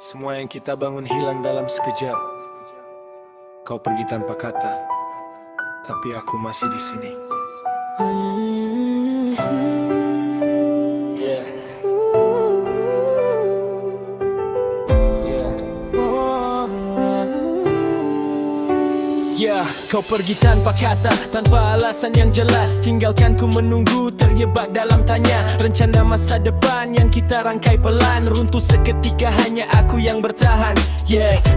Semua yang kita bangun hilang dalam sekejap. Kau pergi tanpa kata, tapi aku masih di sini. Kau pergi tanpa kata, tanpa alasan yang jelas. Tinggalkan ku menunggu, terjebak dalam tanya. Rencana masa depan yang kita rangkai pelan runtuh seketika, hanya aku yang bertahan.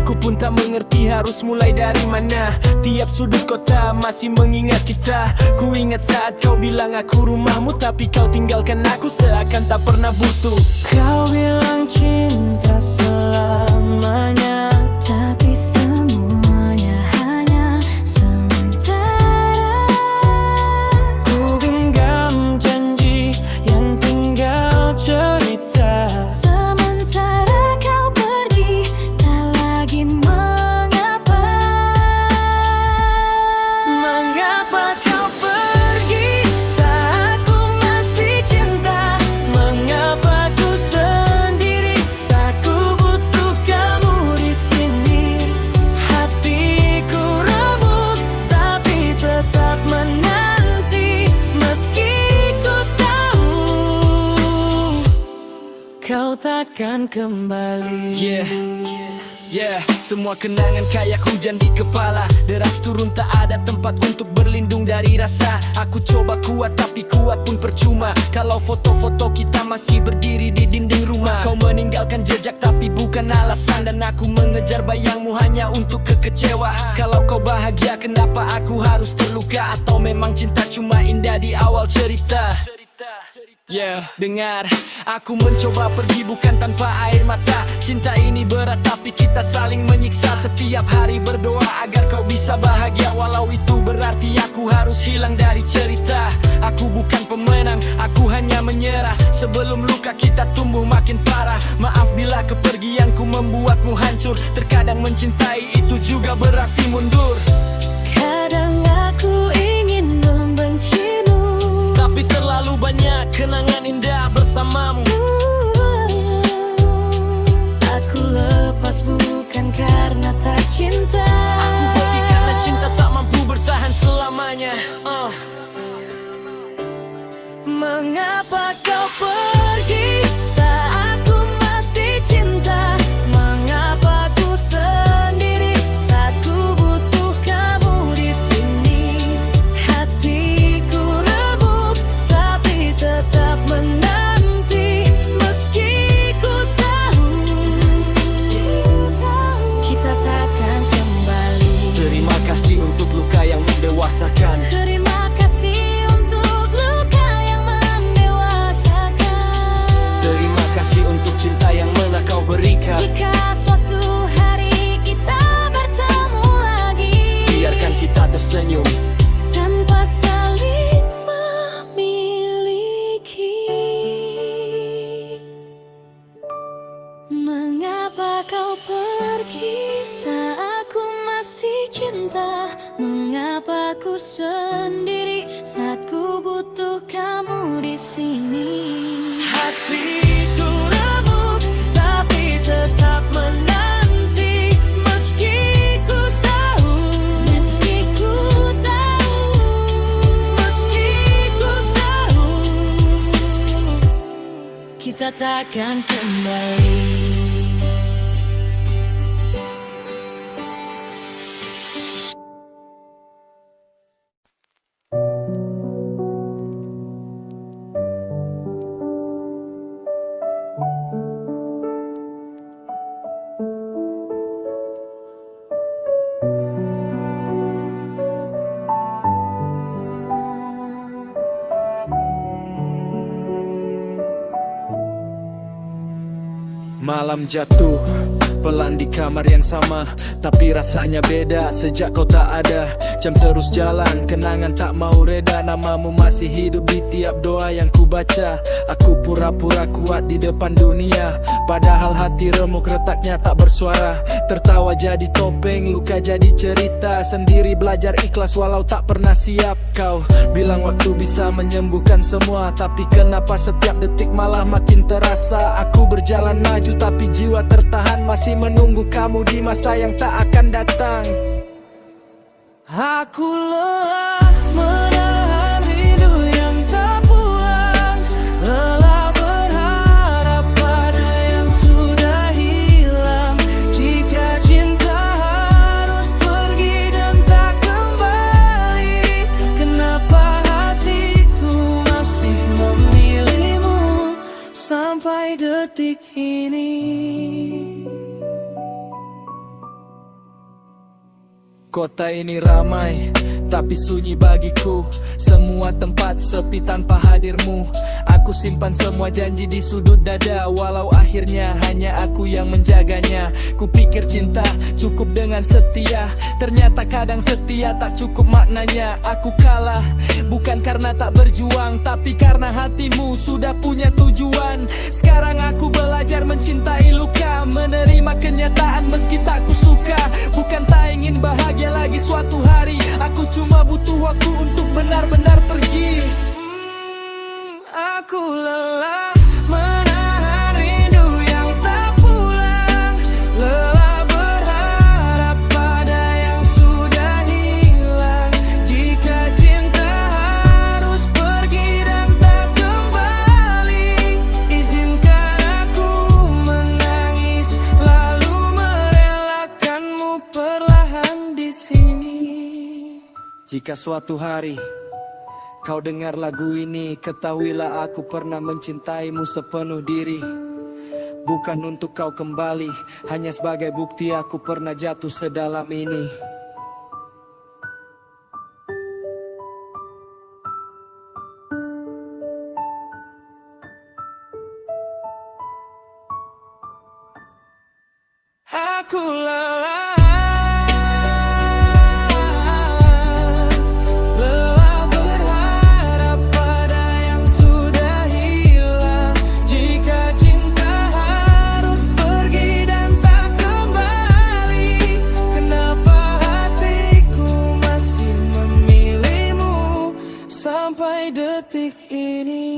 Ku pun tak mengerti harus mulai dari mana. Tiap sudut kota masih mengingat kita. Ku ingat saat kau bilang aku rumahmu, tapi kau tinggalkan aku seakan tak pernah butuh. Kau bilang cinta selamanya, tapi semuanya hanya sementara. ku genggam janji yang tinggal cerita. Sementara kau pergi, tak lagi mengapa. Mengapa kau pergi saat ku masih cinta? Mengapa ku sendiri saat ku butuh kamu di sini? Hatiku remuk tapi tetap menanti, meski ku tahu kau takkan kembali. Semua kenangan kayak hujan di kepala. Deras turun tak ada tempat untuk berlindung dari rasa. Aku coba kuat tapi kuat pun percuma kalau foto-foto kita masih berdiri di dinding rumah. Kau meninggalkan jejak tapi bukan alasan, dan aku mengejar bayangmu hanya untuk kekecewaan. Kalau kau bahagia kenapa aku harus terluka? Atau memang cinta cuma indah di awal cerita? Dengar, aku mencoba pergi bukan tanpa air mata. Cinta ini berat tapi kita saling menyiksa. Setiap hari berdoa agar kau bisa bahagia, walau itu berarti aku harus hilang dari cerita. Aku bukan pemenang, aku hanya menyerah. Sebelum luka kita tumbuh makin parah. Maaf bila kepergianku membuatmu hancur. Terkadang mencintai itu juga berarti mundur. Kadang aku ingin membencimu, tapi terlalu banyak kenangan indah bersamamu. Aku lepas bukan karena tak cinta. Aku pergi karena cinta tak mampu bertahan selamanya. Mengapa kau pergi saat ku masih cinta? Mengapa ku sendiri saat ku butuh kamu di sini? Hatiku remuk tapi tetap menanti, meski ku tahu kita takkan kembali. Terima kasih untuk luka yang mendewasakan. Terima kasih untuk luka yang mendewasakan. Terima kasih untuk cinta yang mana kau berikan. Jika suatu hari kita bertemu lagi, Biarkan kita tersenyum tanpa saling memiliki. Mengapa kau pergi saat ku masih cinta? Mengapa ku sendiri saat ku butuh kamu di sini? Hatiku remuk tapi tetap menanti, meski ku tahu, Meski ku tahu, meski ku tahu kita takkan kembali. Malam jatuh, pelan di kamar yang sama, tapi rasanya beda sejak kau tak ada. Jam terus jalan, kenangan tak mau reda. Namamu masih hidup di tiap doa yang ku baca. Aku pura-pura kuat di depan dunia, Padahal hati remuk retaknya tak bersuara. Tertawa jadi topeng, luka jadi cerita. Sendiri belajar ikhlas walau tak pernah siap. Kau bilang waktu bisa menyembuhkan semua, tapi kenapa setiap detik malah makin terasa? Aku berjalan maju tapi jiwa tertahan, masih menunggu kamu di masa yang tak akan datang. Aku lelah menahan rindu yang tak pulang, lelah berharap pada yang sudah hilang. Jika cinta harus pergi dan tak kembali, kenapa hatiku masih memilihmu sampai detik ini? Kota ini ramai, tapi sunyi bagiku. Semua tempat sepi tanpa hadirmu. Aku simpan semua janji di sudut dada, walau akhirnya hanya aku yang menjaganya. Kupikir cinta cukup dengan setia, ternyata kadang setia tak cukup maknanya. Aku kalah, bukan karena tak berjuang, tapi karena hatimu sudah punya tujuan. Sekarang aku belajar mencintai luka, menerima kenyataan meski tak kusuka. Bukan tak ingin bahagia lagi suatu hari, aku cuma butuh waktu untuk benar-benar pergi. Aku lelah menahan rindu yang tak pulang, lelah berharap pada yang sudah hilang. Jika cinta harus pergi dan tak kembali, izinkan aku menangis lalu merelakanmu perlahan di sini. Jika suatu hari kau dengar lagu ini, ketahuilah aku pernah mencintaimu sepenuh diri. Bukan untuk kau kembali, hanya sebagai bukti aku pernah jatuh sedalam ini. Aku lelah sampai detik ini.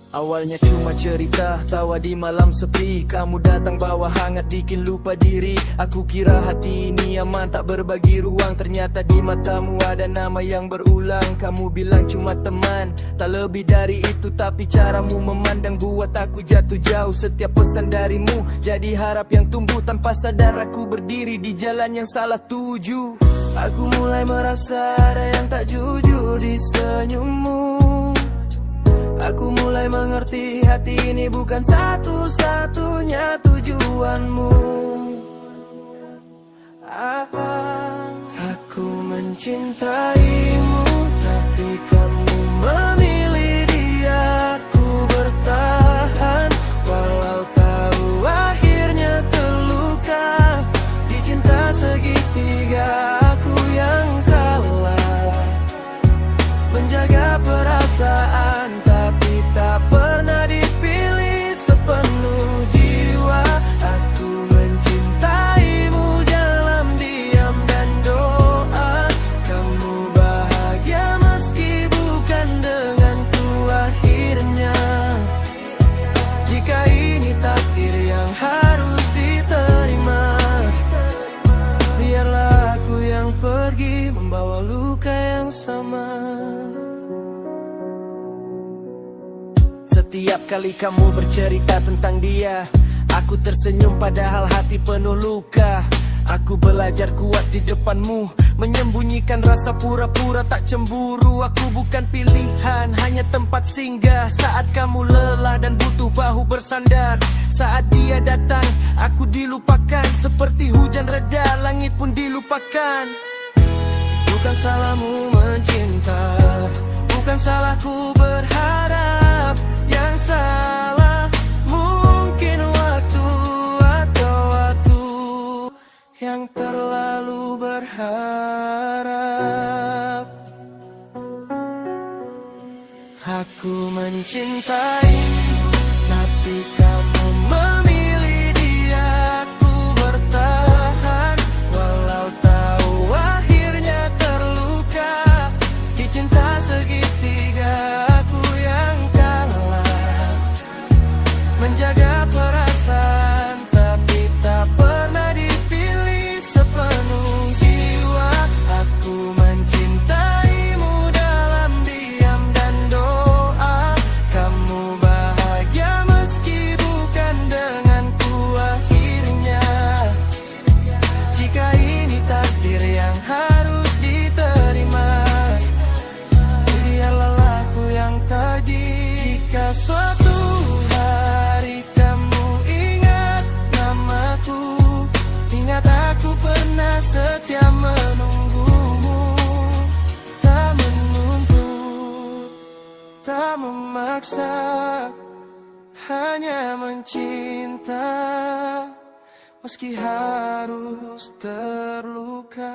Awalnya cuma cerita, tawa di malam sepi. Kamu datang bawa hangat, bikin lupa diri. Aku kira hati ini aman, tak berbagi ruang. Ternyata di matamu ada nama yang berulang. Kamu bilang cuma teman, tak lebih dari itu. Tapi caramu memandang buat aku jatuh jauh. Setiap pesan darimu jadi harap yang tumbuh. Tanpa sadar aku berdiri di jalan yang salah tuju. Aku mulai merasa ada yang tak jujur di senyummu. Aku mulai mengerti hati ini bukan satu-satunya tujuanmu. Aku mencintaimu, tapi kamu memilih dia. Aku bertahan, walau tahu akhirnya terluka. Di cinta segitiga aku yang kalah, menjaga perasaan tapi tak pernah dipilih sepenuh jiwa. Aku mencintaimu dalam diam dan doa. Kamu bahagia meski bukan denganku akhirnya. Jika ini takdir yang harus diterima, biarlah aku yang pergi membawa luka yang sama. Setiap kali kamu bercerita tentang dia, aku tersenyum padahal hati penuh luka. Aku belajar kuat di depanmu, menyembunyikan rasa pura-pura tak cemburu. Aku bukan pilihan hanya tempat singgah. Saat kamu lelah dan butuh bahu bersandar, saat dia datang, aku dilupakan. Seperti hujan reda, langit pun dilupakan. Bukan salahmu mencinta, bukan salahku berharap. Yang salah mungkin waktu atau aku yang terlalu berharap. Aku mencintaimu, tapi kamu memilih dia. Aku bertahan, walau tahu akhirnya terluka. Di cinta segitiga, aku yang kalah. Menjaga perasaan, tapi tak pernah dipilih sepenuh jiwa. Aku mencintaimu dalam diam dan doa. Kamu bahagia meski bukan denganku akhirnya. Jika ini takdir yang harus diterima, biarlah aku yang tadi. Jika suatu hari kamu ingat namaku, ingat aku pernah setia menunggumu. Tak menuntut, tak memaksa, hanya mencinta meski harus terluka.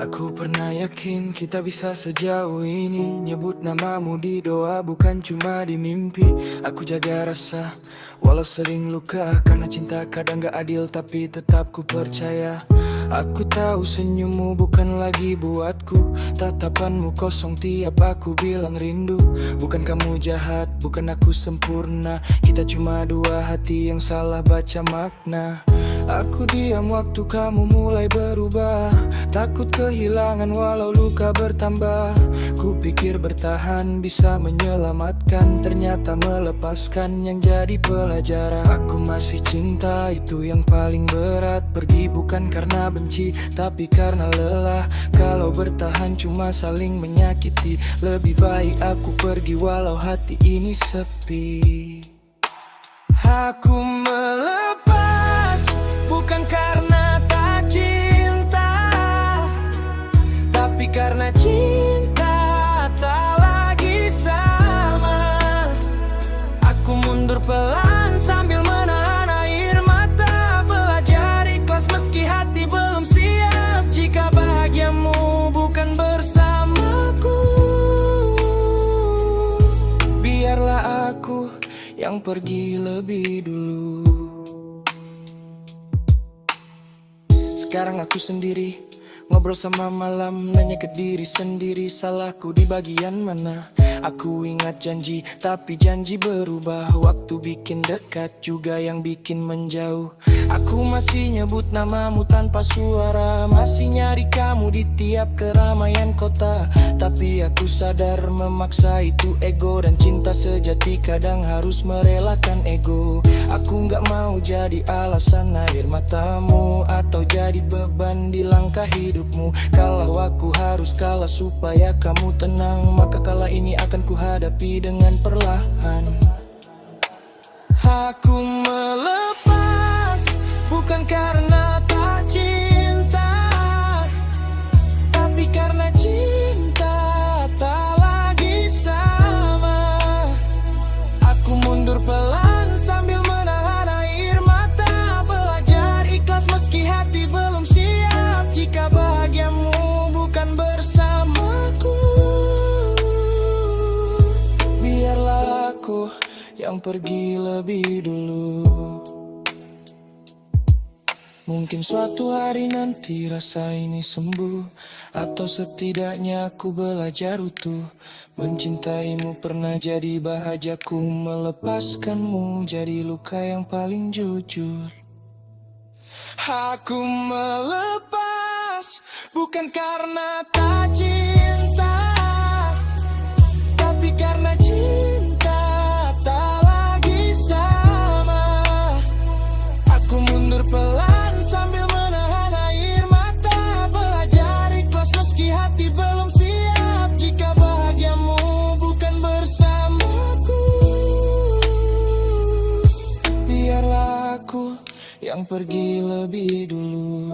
Aku pernah yakin kita bisa sejauh ini. Nyebut namamu di doa bukan cuma di mimpi. Aku jaga rasa walau sering luka, karena cinta kadang gak adil tapi tetap ku percaya. Aku tahu senyummu bukan lagi buatku, tatapanmu kosong tiap aku bilang rindu. Bukan kamu jahat, bukan aku sempurna, kita cuma dua hati yang salah baca makna. Aku diam waktu kamu mulai berubah, takut kehilangan walau luka bertambah. Kupikir bertahan bisa menyelamatkan, ternyata melepaskan yang jadi pelajaran. Aku masih cinta, itu yang paling berat. Pergi bukan karena benci, tapi karena lelah. Kalau bertahan cuma saling menyakiti, lebih baik aku pergi walau hati ini sepi. Aku melepas bukan karena tak cinta, tapi karena cinta tak lagi sama. Aku mundur pelan sambil menahan air mata, belajar ikhlas meski hati belum siap. Jika bahagiamu bukan bersamaku, biarlah aku yang pergi lebih dulu. Sekarang aku sendiri, ngobrol sama malam, nanya ke diri sendiri, salahku di bagian mana? Aku ingat janji, tapi janji berubah. Waktu bikin dekat juga yang bikin menjauh. Aku masih nyebut namamu tanpa suara, masih nyari kamu di tiap keramaian kota. Tapi aku sadar memaksa itu ego, dan cinta sejati kadang harus merelakan ego. Aku gak mau jadi alasan air matamu, atau jadi beban di langkah hidupmu. Kalau aku harus kalah supaya kamu tenang, maka kala ini akan ku hadapi dengan perlahan. Aku melepas bukan karena tak cinta, tapi karena cinta tak lagi sama. Aku mundur pelan sambil menahan air mata, belajar ikhlas meski hati belum siap. Jika bahagiamu bukan bersamaku, biarlah aku yang pergi lebih dulu. Mungkin suatu hari nanti rasa ini sembuh, atau setidaknya aku belajar utuh. Mencintaimu pernah jadi bahagiaku, melepaskanmu jadi luka yang paling jujur. Aku melepas bukan karena tak cinta, tapi karena cinta tak lagi sama. Aku mundur pelan sambil menahan air mata, belajar ikhlas meski hati belum siap. Jika bahagiamu bukan bersamaku, biarlah aku yang pergi lebih dulu.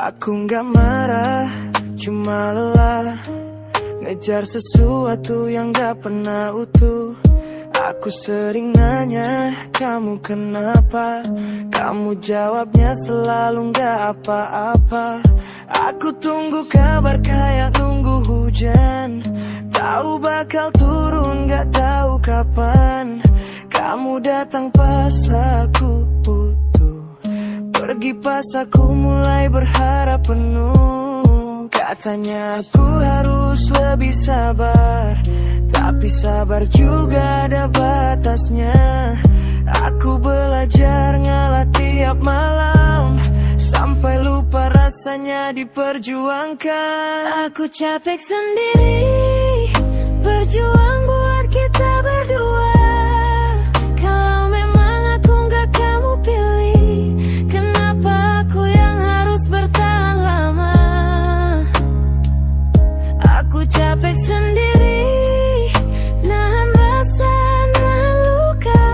Aku gak marah, cuma lelah ngejar sesuatu yang gak pernah utuh. Aku sering nanya, kamu kenapa? Kamu jawabnya selalu gak apa-apa. Aku tunggu kabar kayak nunggu hujan, tahu bakal turun gak tahu kapan. Kamu datang pas aku butuh, pergi pas aku mulai berharap penuh. Katanya aku harus lebih sabar, tapi sabar juga ada batasnya. Aku belajar ngalah tiap malam, sampai lupa rasanya diperjuangkan. Aku capek sendiri, berjuang buat kita berdua. Kalau memang aku gak kamu pilih, kenapa aku yang harus bertahan lama? Aku capek sendiri, nahan rasa, nahan luka.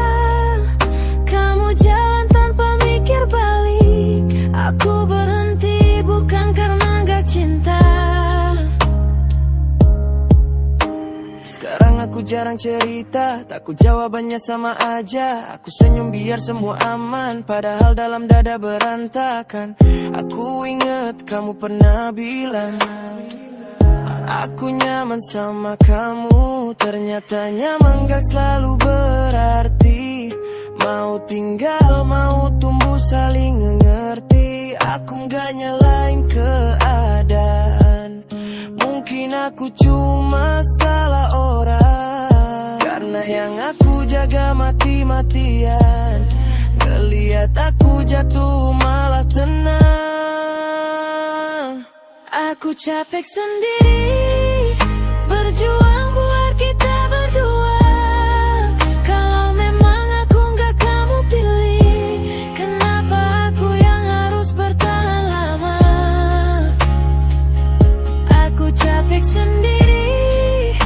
Kamu jalan tanpa mikir balik, aku berhenti bukan karena gak cinta. Sekarang aku jarang cerita, takut jawabannya sama aja. Aku senyum biar semua aman, padahal dalam dada berantakan. Aku inget kamu pernah bilang aku nyaman sama kamu, ternyata nyaman gak selalu berarti mau tinggal, mau tumbuh saling mengerti. Aku gak nyalain keadaan, mungkin aku cuma salah orang. Karena yang aku jaga mati-matian, ngeliat aku jatuh malah tenang. Aku capek sendiri, berjuang buat kita berdua. Kalau memang aku gak kamu pilih, kenapa aku yang harus bertahan lama? Aku capek sendiri,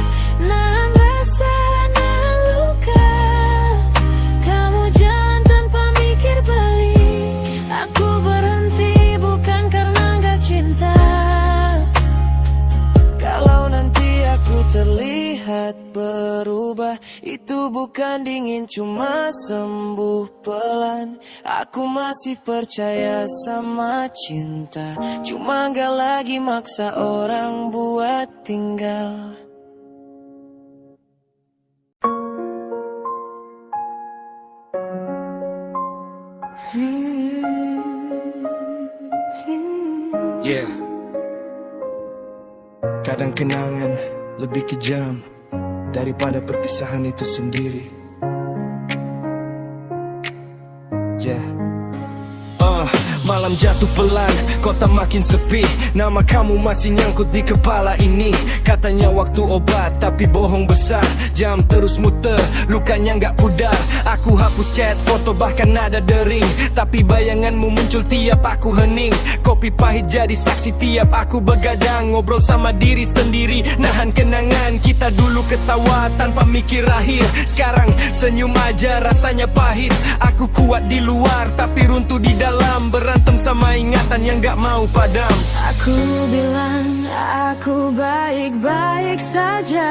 nahan rasa, nahan luka. Kamu jalan tanpa mikir balik, aku berhenti bukan karena gak cinta. Kalau nanti aku terlihat berubah, itu bukan dingin cuma sembuh pelan. Aku masih percaya sama cinta, cuma gak lagi maksa orang buat tinggal. Yeah. Kadang kenangan lebih kejam daripada perpisahan itu sendiri. Yeah. Malam jatuh pelan, kota makin sepi. Nama kamu masih nyangkut di kepala ini. Katanya waktu obat, tapi bohong besar. Jam terus muter, lukanya nggak pudar. Aku hapus chat, foto bahkan nada dering, tapi bayanganmu muncul tiap aku hening. Kopi pahit jadi saksi tiap aku begadang. Ngobrol sama diri sendiri, nahan kenangan kita dulu ketawa tanpa mikir akhir. Sekarang senyum aja rasanya pahit. Aku kuat di luar, tapi runtuh di dalam. Berantem berantem sama ingatan yang gak mau padam. Aku bilang aku baik-baik saja,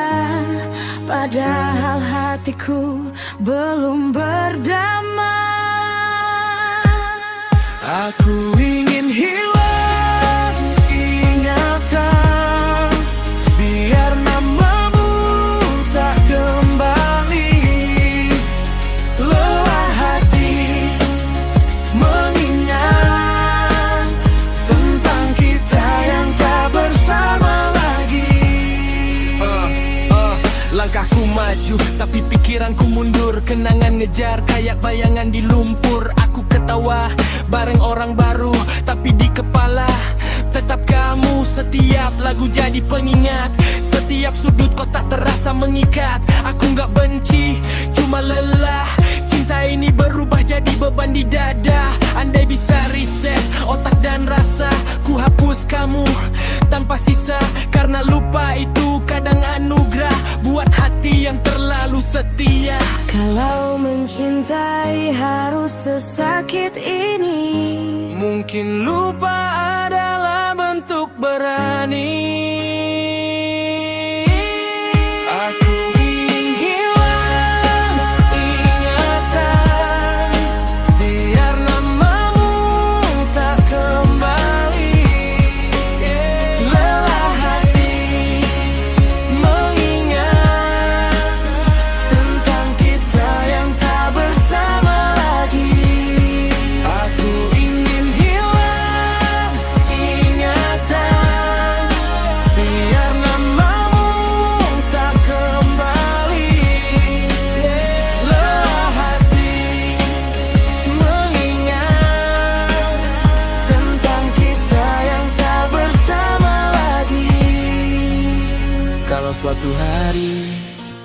padahal hatiku belum berdamai. Aku ingin hilang ingatan, biar namamu tak kembali. Lelah hati mengingat tentang kita yang tak bersama lagi. Langkahku maju, tapi pikiranku mundur. Kenangan ngejar kayak bayangan di lumpur. Aku ketawa bareng orang baru, tapi di kepala tetap kamu. Setiap lagu jadi pengingat, setiap sudut kota terasa mengikat. Aku gak benci, cuma lelah. Cinta ini berubah jadi beban di dada. Andai bisa reset otak dan rasa, ku hapus kamu tanpa sisa. Karena lupa itu kadang anugerah buat hati yang terlalu setia. Kalau mencintai harus sesakit ini, Mungkin lupa adalah bentuk berani. Aku ingin hilang ingatan, biar namamu tak kembali. Lelah hati mengingat tentang kita yang tak bersama lagi. Aku ingin hilang ingatan, biar namamu tak kembali. Lelah hati mengingat tentang kita yang tak bersama lagi. Kalau suatu hari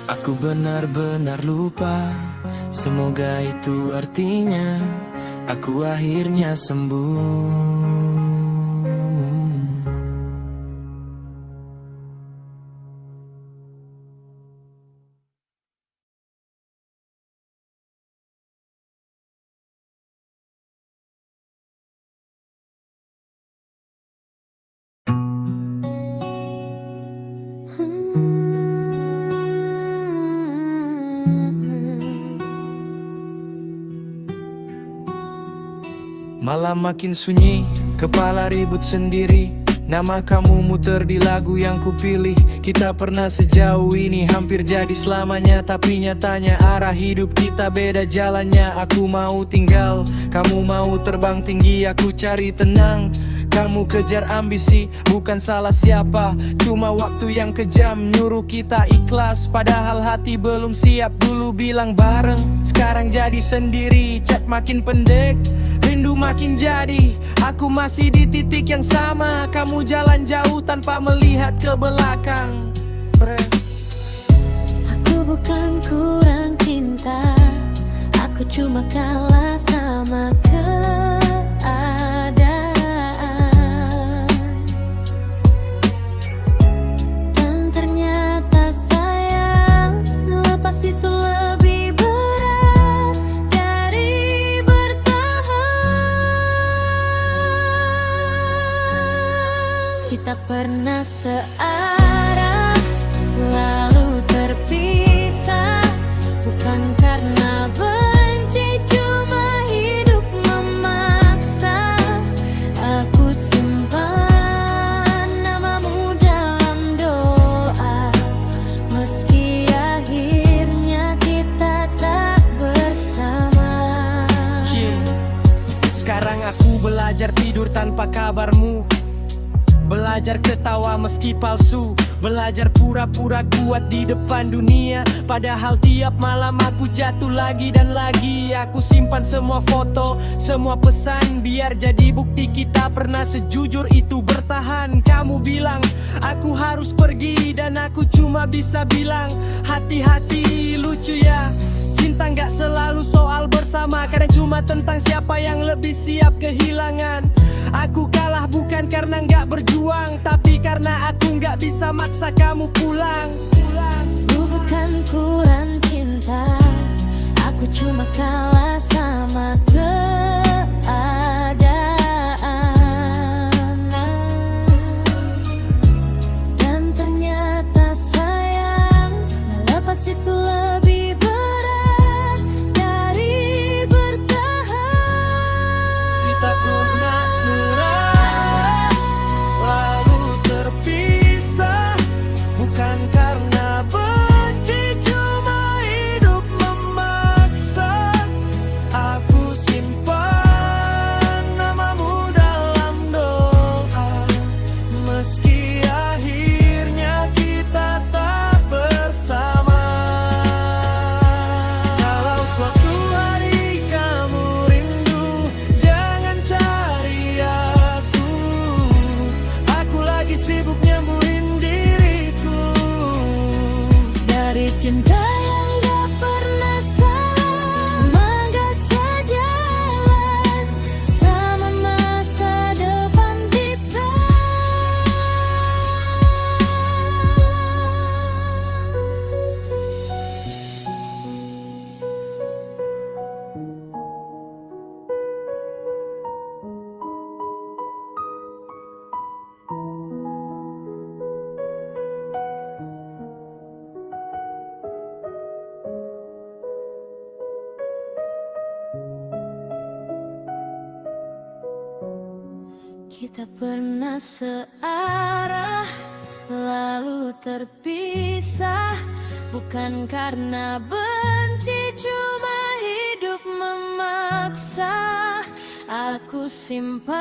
aku benar-benar lupa, semoga itu artinya aku akhirnya sembuh. Malam makin sunyi, kepala ribut sendiri. Nama kamu muter di lagu yang kupilih. Kita pernah sejauh ini, hampir jadi selamanya. Tapi nyatanya arah hidup kita beda jalannya. Aku mau tinggal, kamu mau terbang tinggi. Aku cari tenang, kamu kejar ambisi. Bukan salah siapa, cuma waktu yang kejam nyuruh kita ikhlas. Padahal hati belum siap. Dulu bilang bareng, sekarang jadi sendiri. Chat makin pendek, rindu makin jadi. Aku masih di titik yang sama. Kamu jalan jauh tanpa melihat ke belakang. aku bukan kurang cinta, aku cuma kalah sama keadaan. Dan ternyata sayang, lepas itu lebih berat dari bertahan. Kita pernah searah, lalu terpisah. Bukan karena benci, cuma hidup memaksa. Aku simpan namamu dalam doa, meski akhirnya kita tak bersama. Sekarang aku belajar tidur tanpa kabarmu, belajar ketawa meski palsu, belajar pura-pura kuat di depan dunia. Padahal tiap malam aku jatuh lagi dan lagi. Aku simpan semua foto, semua pesan, biar jadi bukti kita pernah sejujur itu bertahan. Kamu bilang aku harus pergi, dan aku cuma bisa bilang hati-hati. Lucu ya, cinta gak selalu soal bersama, kadang cuma tentang siapa yang lebih siap kehilangan. Aku kalah bukan karena gak berjuang, tapi karena aku gak bisa maksa kamu pulang. Ku bukan kurang cinta, aku cuma kalah sama keadaan. Kita pernah searah, lalu terpisah. Bukan karena benci, cuma hidup memaksa. Aku simpan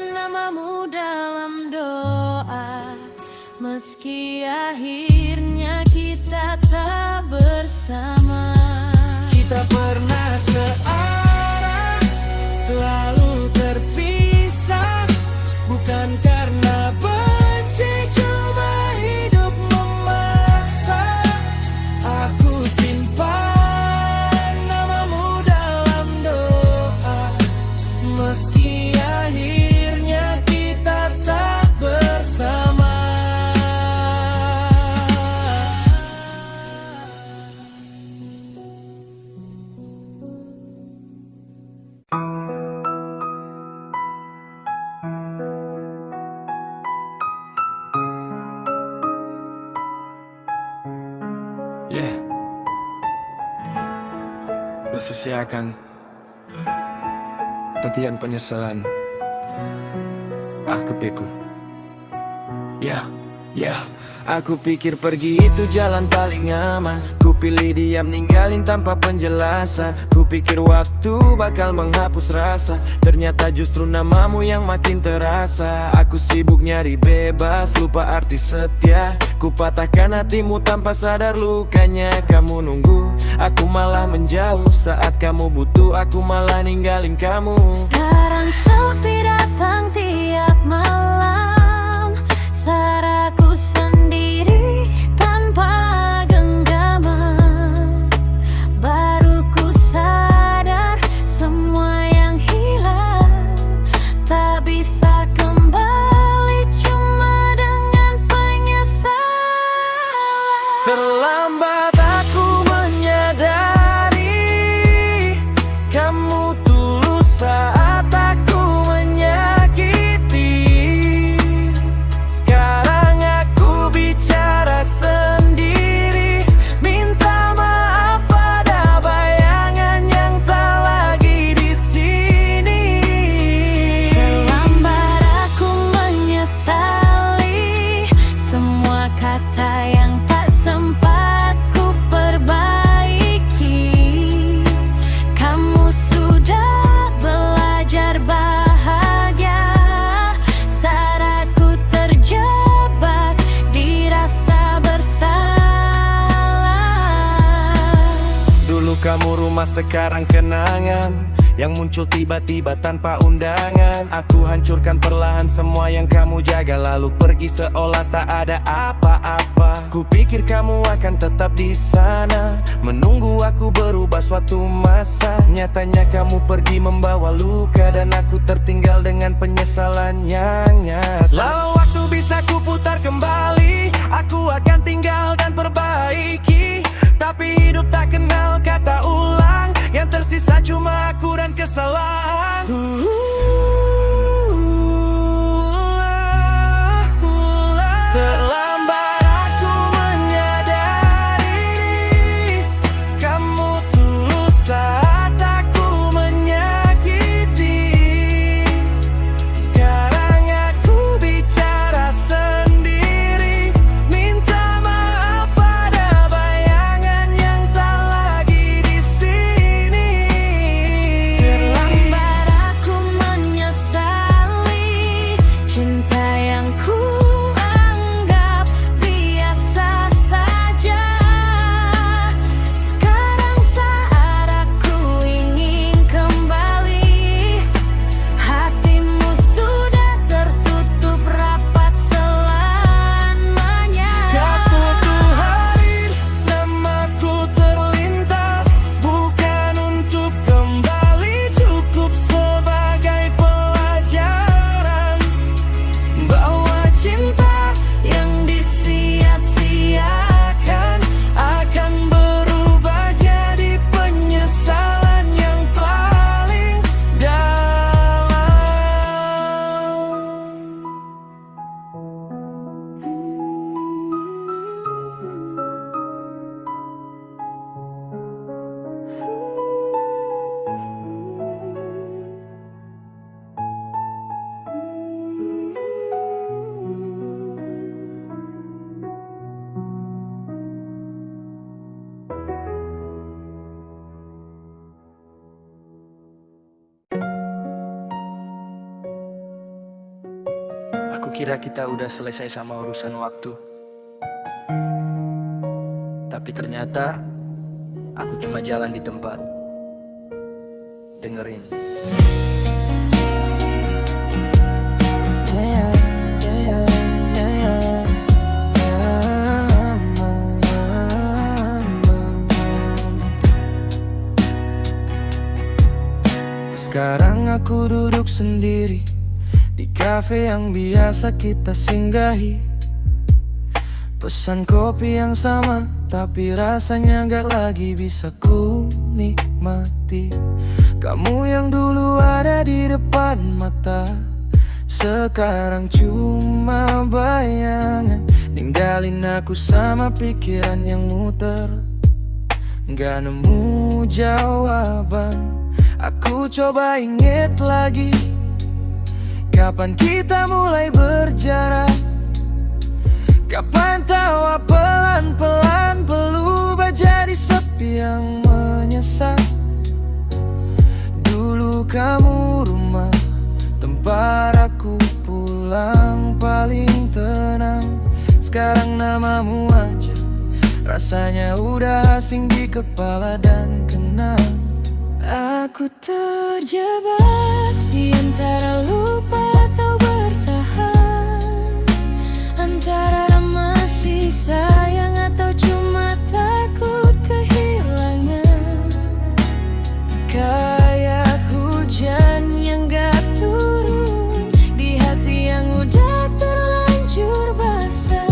namamu dalam doa, meski akhirnya kita tak bersama. Kita pernah searah, lalu terpisah. Bukan karena benci, cuma hidup memaksa. Aku simpan namamu dalam doa, meski akhirnya kita tak bersama. Yeah. Selesaikan tatian penyesalan. Aku pikir, aku pikir pergi itu jalan paling aman. Ku pilih diam, ninggalin tanpa penjelasan. Ku pikir waktu bakal menghapus rasa, ternyata justru namamu yang makin terasa. Aku sibuk nyari bebas, lupa arti setia. Ku patahkan hatimu tanpa sadar lukanya. Kamu nunggu, aku malah menjauh. Saat kamu butuh, aku malah ninggalin kamu. Sekarang sepi datang tiap malam, saraku sendiri tanpa genggaman. Baru ku sadar semua yang hilang tak bisa kembali, cuma dengan penyesalan. Terlambat aku menyadari kamu tulus saat aku menyakiti. Sekarang aku bicara sendiri, minta maaf pada bayangan yang tak lagi di sini. Terlambat aku menyesali semua kata yang tak sempat ku perbaiki. Kamu sudah belajar bahagia, saat aku terjebak di rasa bersalah. Dulu kamu rumah, sekarang kenangan yang muncul tiba-tiba tanpa undangan. Aku hancurkan perlahan semua yang kamu jaga, lalu pergi seolah tak ada apa-apa. Ku pikir kamu akan tetap di sana, menunggu aku berubah suatu masa. Nyatanya kamu pergi membawa luka, dan aku tertinggal dengan penyesalan yang nyata. Lalu waktu bisa ku putar kembali, aku akan tinggal dan perbaiki. Tapi hidup tak kenal kata ulang, yang tersisa cuma aku dan kesalahan. Terlambat aku menyadari kamu tulus saat aku menyakiti. Sekarang aku bicara sendiri, minta maaf pada bayangan yang tak lagi di sini. Terlambat kira kita udah selesai sama urusan waktu, tapi ternyata aku cuma jalan di tempat. Dengerin. Sekarang aku duduk sendiri di kafe yang biasa kita singgahi. Pesan kopi yang sama, tapi rasanya gak lagi bisa ku nikmati. Kamu yang dulu ada di depan mata, sekarang cuma bayangan. Ninggalin aku sama pikiran yang muter, gak nemu jawaban. Aku coba inget lagi, kapan kita mulai berjarak? Kapan tawa pelan-pelan berubah jadi sepi yang menyesal? Dulu kamu rumah tempat aku pulang paling tenang. Sekarang namamu aja rasanya udah asing di kepala dan kenang. Aku terjebak di antara lupa atau bertahan, antara masih sayang atau cuma takut kehilangan. Kayak hujan yang gak turun di hati yang udah terlanjur basah.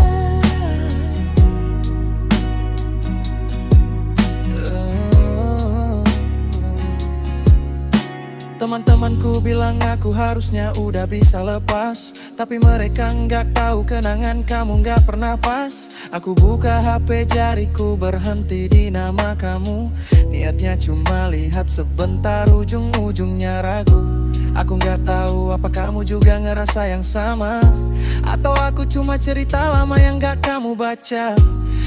Teman-temanku bilang aku harusnya udah bisa lepas, tapi mereka nggak tahu kenangan kamu nggak pernah pas. Aku buka HP, jariku berhenti di nama kamu. Niatnya cuma lihat sebentar, ujung-ujungnya ragu. Aku nggak tahu apa kamu juga ngerasa yang sama, atau aku cuma cerita lama yang nggak kamu baca.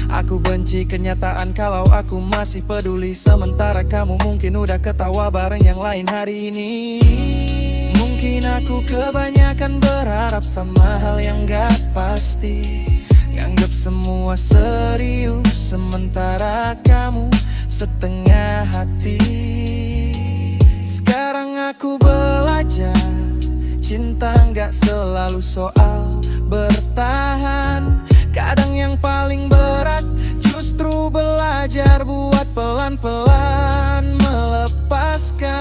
Aku benci kenyataan kalau aku masih peduli, sementara kamu mungkin udah ketawa bareng yang lain hari ini. Mungkin aku kebanyakan berharap sama hal yang gak pasti, nganggep semua serius, sementara kamu setengah hati. Sekarang aku belajar, cinta gak selalu soal bertahan. Kadang yang paling berat justru belajar buat pelan-pelan melepaskan.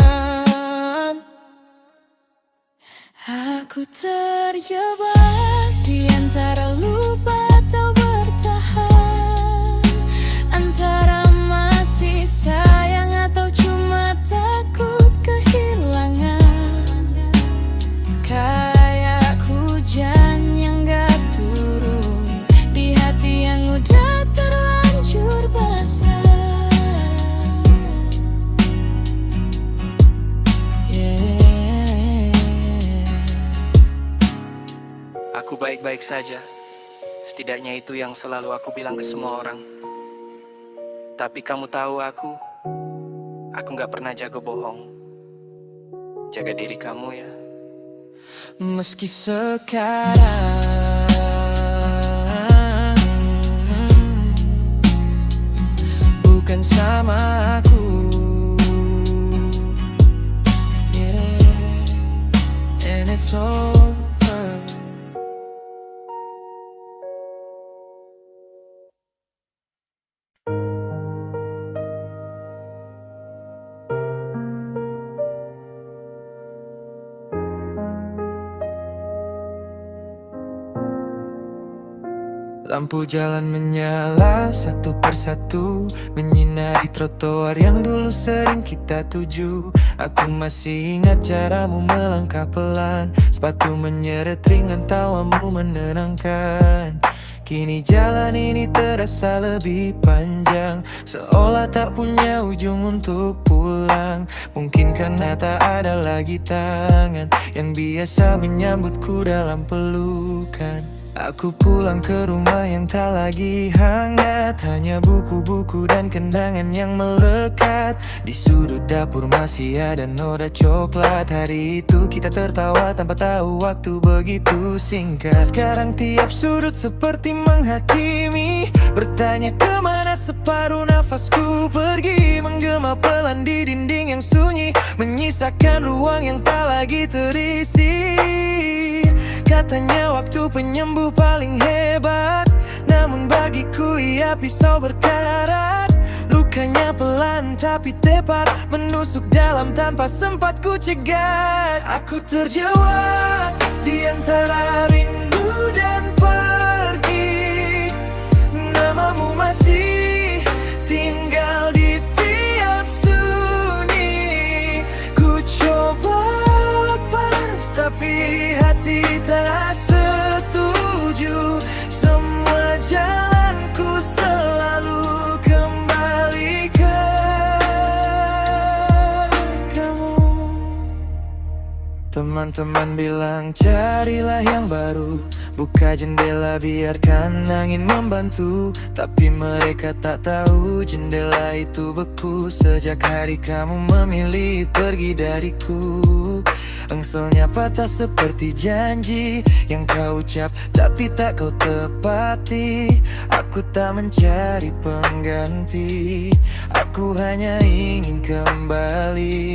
Aku terjebak di antara lupa atau bertahan, antara masih sayang atau cuma takut kehilangan. Kayak hujan yang gak turun di hati yang udah terlanjur basah. Aku baik-baik saja, setidaknya itu yang selalu aku bilang ke semua orang. Tapi kamu tahu aku gak pernah jago bohong. Jaga diri kamu ya. Meski sekarang bukan sama aku, yeah, and it's over. Lampu jalan menyala satu persatu, menyinari trotoar yang dulu sering kita tuju. Aku masih ingat caramu melangkah pelan, sepatu menyeret ringan, tawamu menenangkan. Kini jalan ini terasa lebih panjang, seolah tak punya ujung untuk pulang. Mungkin karena tak ada lagi tangan yang biasa menyambutku dalam pelukan. Aku pulang ke rumah yang tak lagi hangat, hanya buku-buku dan kenangan yang melekat. Di sudut dapur masih ada noda coklat. Hari itu kita tertawa tanpa tahu waktu begitu singkat. Sekarang tiap sudut seperti menghakimi, bertanya kemana separuh nafasku pergi. Menggema pelan di dinding yang sunyi, menyisakan ruang yang tak lagi terisi. Katanya waktu penyembuh paling hebat, namun bagiku ia pisau berkarat. Lukanya pelan tapi tepat, menusuk dalam tanpa sempat ku cegat. Aku terjawab di antara rindu dan pergi. Namamu masih tinggal di tiap sunyi. Ku coba lepas tapi hati tak setuju. Semua jalanku selalu kembali ke kamu. Teman-teman bilang carilah yang baru, buka jendela biarkan angin membantu. Tapi mereka tak tahu jendela itu beku sejak hari kamu memilih pergi dariku. Engselnya patah seperti janji yang kau ucap tapi tak kau tepati. Aku tak mencari pengganti, aku hanya ingin kembali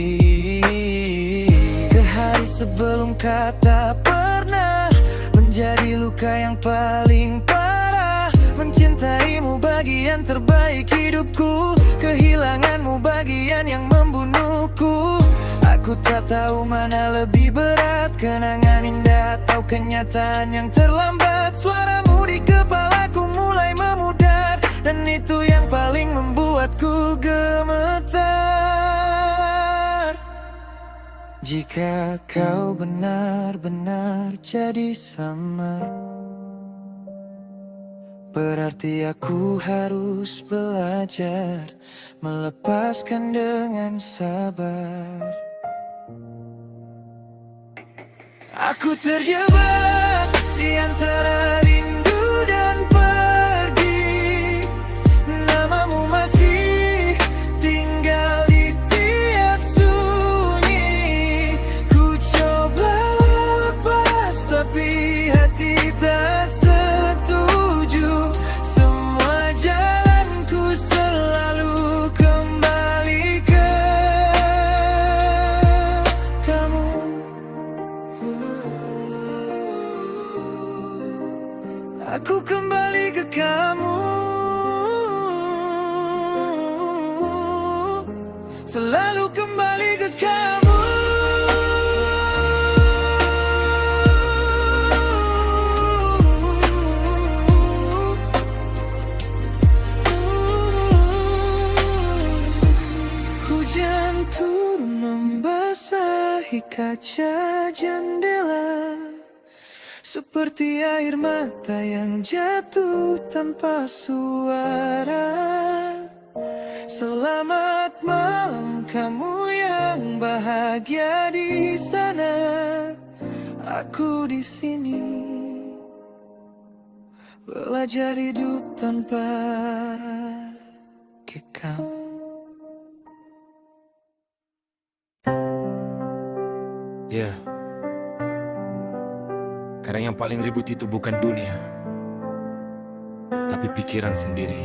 ke hari sebelum kata pernah menjadi luka yang paling parah. Mencintaimu bagian terbaik hidupku, kehilanganmu bagian yang membunuhku. Aku tak tahu mana lebih berat, kenangan indah atau kenyataan yang terlambat. Suaramu di kepalaku mulai memudar, dan itu yang paling membuatku gemetar. Jika kau benar-benar jadi samar, berarti aku harus belajar melepaskan dengan sabar. Aku terjebak di antara rindu dan pergi. Namamu masih tinggal di tiap sunyi. Ku coba lepas tapi hati tak setuju. Semua jalanku selalu kembali ke kamu. Aku kembali ke kamu, selalu kembali ke kamu. Hujan turun membasahi kaca jendela, seperti air mata yang jatuh tanpa suara. Selamat malam kamu yang bahagia di sana. Aku di sini belajar hidup tanpa kekang. Ya, kadang yang paling ribut itu bukan dunia, tapi pikiran sendiri.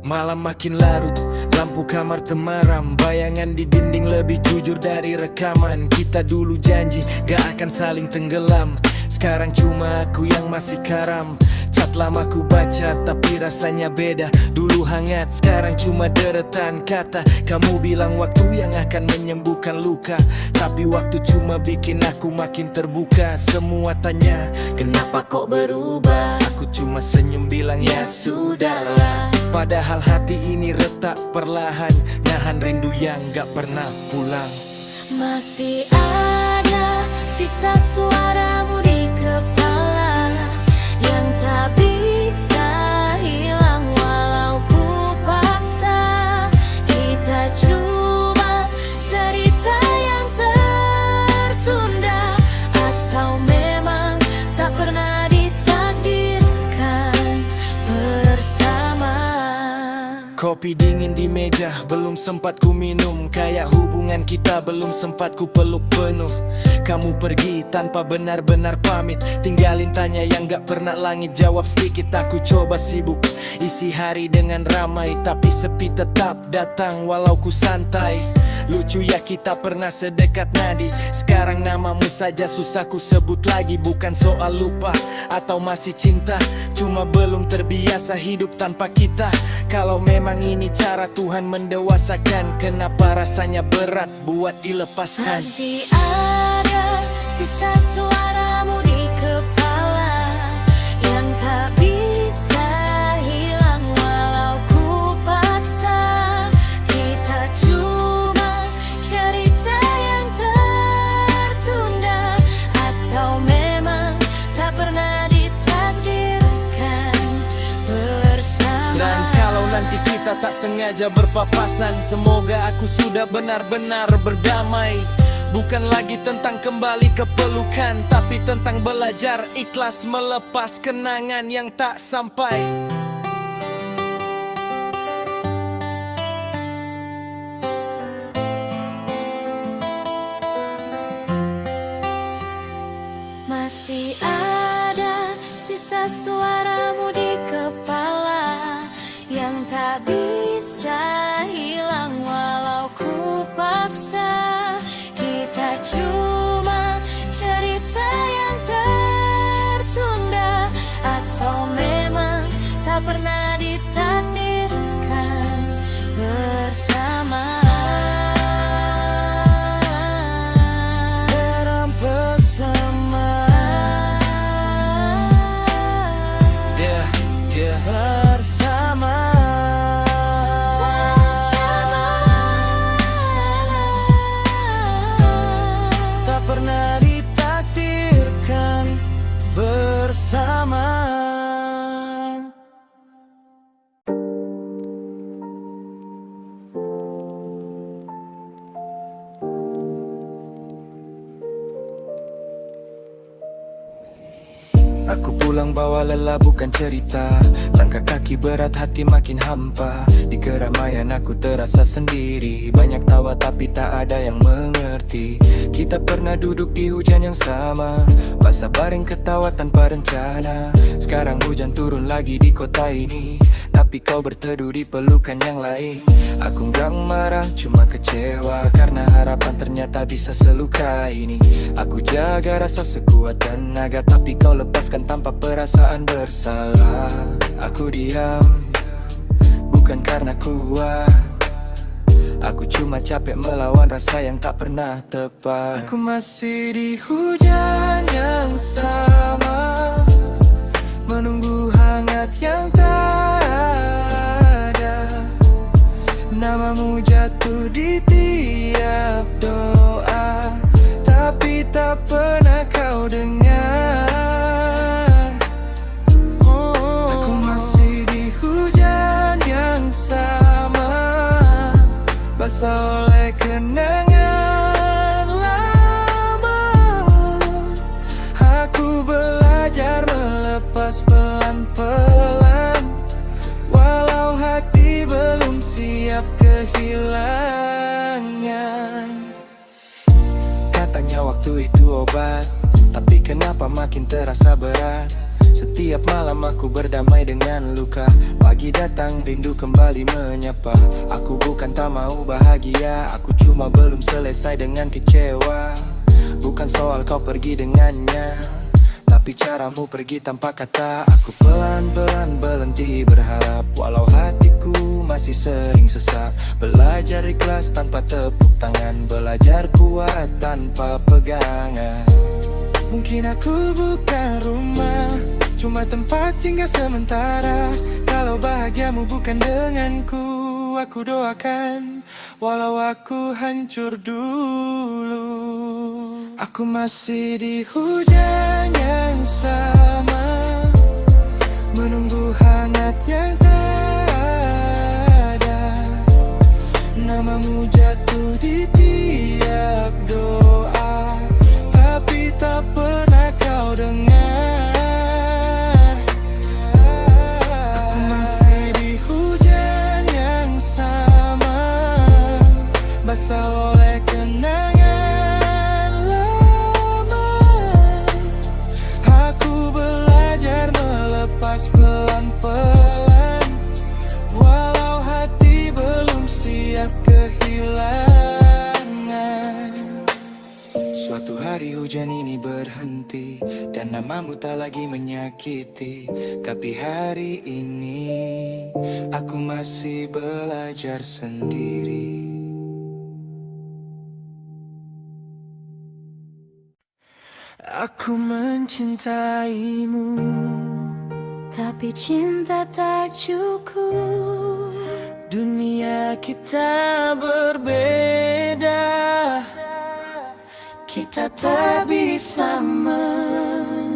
Malam makin larut, lampu kamar temaram, bayangan di dinding lebih jujur dari rekaman. Kita dulu janji gak akan saling tenggelam, sekarang cuma aku yang masih karam. Cat lama ku baca tapi rasanya beda. Dulu hangat, sekarang cuma deretan kata. Kamu bilang waktu yang akan menyembuhkan luka, tapi waktu cuma bikin aku makin terbuka. Semua tanya, kenapa kok berubah? Aku cuma senyum bilang ya sudahlah. Padahal hati ini retak perlahan, nahan rindu yang gak pernah pulang. Masih ada sisa suaramu di kepala yang tak bisa hilang walau ku paksa. Kita cuma cerita yang tertunda, atau memang tak pernah Kopi dingin di meja, belum sempat ku minum. Kayak hubungan kita belum sempat ku peluk penuh. Kamu pergi tanpa benar-benar pamit, tinggalin tanya yang gak pernah langit jawab sedikit. Aku coba sibuk, isi hari dengan ramai, tapi sepi tetap datang walau ku santai. Lucu ya kita pernah sedekat nadi, sekarang namamu saja susah ku sebut lagi. Bukan soal lupa atau masih cinta, cuma belum terbiasa hidup tanpa kita. Kalau memang ini cara Tuhan mendewasakan, kenapa rasanya berat buat dilepaskan? Masih ada sisa suaramu di kepala yang tak bisa hilang walau ku paksa. Kita cuma cerita yang tertunda, atau memang tak pernah ditakdirkan bersama. Dan kalau nanti kita tak sengaja berpapasan, semoga aku sudah benar-benar berdamai. Bukan lagi tentang kembali ke pelukan, tapi tentang belajar ikhlas melepas kenangan yang tak sampai. Masih ada sisa suaramu di kepala yang tak bisa hilang walau ku paksa. Kita cuma cerita yang tertunda, atau memang tak pernah ditakdirkan bersama. Aku pulang bawa lelah bukan cerita, langkah kaki berat hati makin hampa. Di keramaian aku terasa sendiri, banyak tawa tapi tak ada yang mengerti. Kita pernah duduk di hujan yang sama, basah baring ketawa tanpa rencana. Sekarang hujan turun lagi di kota ini, tapi kau berteduh di pelukan yang lain. Aku gak marah, cuma kecewa karena harapan ternyata bisa seluka ini. Aku jaga rasa sekuat tenaga, tapi kau lepaskan tanpa perasaan bersalah. Aku diam, bukan karena kuat, aku cuma capek melawan rasa yang tak pernah tepat. Aku masih di hujan yang sama, menunggu hangat yang tak ada. Namamu jatuh di tiap doa, tapi tak pernah kau dengar. Aku masih di hujan yang sama, basah oleh kenangan lama. Aku belajar melepas pelan-pelan, walau hati belum siap kehilangan. Katanya waktu itu obat, tapi kenapa makin terasa berat. Setiap malam aku berdamai dengan luka, pagi datang rindu kembali menyapa. Aku bukan tak mau bahagia, aku cuma belum selesai dengan kecewa. Bukan soal kau pergi dengannya, tapi caramu pergi tanpa kata. Aku pelan-pelan berhenti berharap, walau hatiku masih sering sesak. Belajar ikhlas tanpa tepuk tangan, belajar kuat tanpa pegangan. Mungkin aku bukan rumah, cuma tempat singgah sementara. Kalau bahagiamu bukan denganku, aku doakan walau aku hancur dulu. Aku masih di hujan yang sama, menunggu hangat yang tak ada. Namamu jatuh di tiap doa, tapi tak pernah kau dengar. Aku masih di hujan yang Walau oleh kenangan lama, aku belajar melepas pelan-pelan. Walau hati belum siap kehilangan. Suatu hari hujan ini berhenti dan namamu tak lagi menyakiti. Tapi hari ini aku masih belajar sendiri. Aku mencintaimu, Tapi cinta tak cukup. dunia kita berbeda. Kita tak bisa menyatu.